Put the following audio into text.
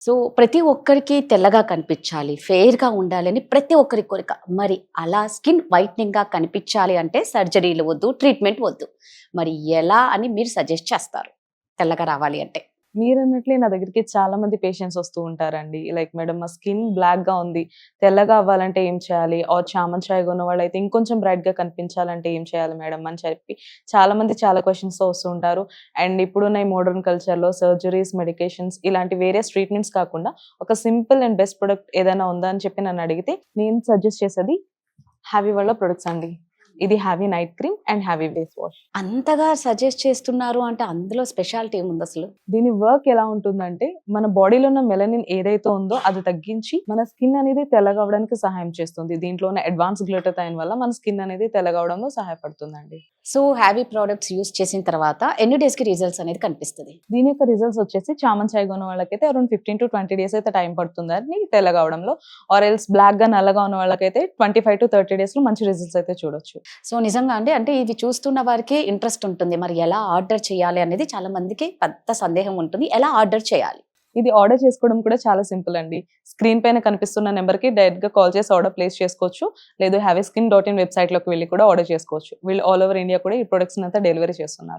So, ప్రతి ఒక్కరికి తెల్లగా కనిపించాలి, ఫెయిర్‌గా ఉండాలని ప్రతి ఒక్కరి కోరిక. మరి అలా స్కిన్ వైట్‌నింగ్‌గా కనిపించాలి అంటే సర్జరీలు వద్దు, ట్రీట్మెంట్ వద్దు. మరి ఎలా అని మీరు సజెస్ట్ చేస్తారు? తెల్లగా రావాలి అంటే? మీరన్నట్లే నా దగ్గరికి చాలా మంది పేషెంట్స్ వస్తూ ఉంటారండి. లైక్ మేడం మా స్కిన్ బ్లాక్‌గా ఉంది. తెల్లగా అవ్వాలంటే ఏం చేయాలి? ఆర్ చామన్ ఛాయగా ఉన్నవాళ్ళైతే ఇంకొంచెం బ్రైట్‌గా కనిపించాలంటే ఏం చేయాలి మేడం? అని చెప్పి చాలా మంది చాలా క్వెషన్స్‌తో వస్తూ ఉంటారు. అండ్ ఇప్పుడున్న ఈ మోడర్న్ కల్చర్‌లో సర్జరీస్, మెడికేషన్స్ ఇలాంటి వేరియస్ ట్రీట్మెంట్స్ కాకుండా ఒక సింపుల్ అండ్ బెస్ట్ ప్రొడక్ట్ ఏదైనా ఉందా అని చెప్పి నన్ను అడిగితే నేను సజెస్ట్ చేసేది హ్యావీ వాళ్ళ ప్రొడక్ట్స్ అండి. ఇది heavy night cream and heavy face wash. అంతగా సజెస్ట్ చేస్తున్నారు అంటే అందులో స్పెషాలిటీ ఏముందసలు? దీని వర్క్ ఎలా ఉంటుందంటే, మన బాడీలో ఉన్న మెలనిన్ ఏదైతే ఉందో అది తగ్గించి, మన స్కిన్ అనేది తెల్లగా అవ్వడానికి సహాయం చేస్తుంది. దీంట్లో ఉన్న అడ్వాన్స్ గ్లూటాథైన్ వల్ల మన స్కిన్ అనేది తెల్లగా అవ్వడంలో సహాయపడుతుందండి. సో, హ్యావీ ప్రొడక్ట్స్ యూజ్ చేసిన తర్వాత ఎన్ని డేస్‌కి రిజల్ట్స్ అనేది కనిపిస్తది? దీని యొక్క రిజల్ట్స్ వచ్చేసి చామన్ ఛాయగా ఉన్న వాళ్ళకైతే అరౌండ్ 15-20 డేస్ అయితే టైం పడుతుందండి తెల్లగా అవ్వడంలో. ఆర్ ఎల్స్ బ్లాక్‌గా, నల్లగా ఉన్న వాళ్ళకైతే 25-30 డేస్‌లో మంచి రిజల్ట్స్ అయితే చూడొచ్చు. సో, నిజంగా అండి. అంటే ఇది చూస్తున్న వారికి ఇంట్రెస్ట్ ఉంటుంది. మరి ఎలా ఆర్డర్ చేయాలి అనేది చాలా మందికి పెద్ద సందేహం ఉంటుంది. ఎలా ఆర్డర్ చేయాలి? ఇది ఆర్డర్ చేసుకోవడం కూడా చాలా సింపుల్ అండి. స్క్రీన్ పైన కనిపిస్తున్న నెంబర్‌కి డైరెక్ట్‌గా కాల్ చేసి ఆర్డర్ ప్లేస్ చేసుకోవచ్చు. లేదు హ్యావీస్కిన్.in వెబ్‌సైట్‌లోకి వెళ్లి కూడా ఆర్డర్ చేసుకోవచ్చు. వీళ్ళు ఆల్ ఓవర్ ఇండియా కూడా ఈ ప్రొడక్ట్స్‌నంతా డెలివరీ చేస్తున్నారు.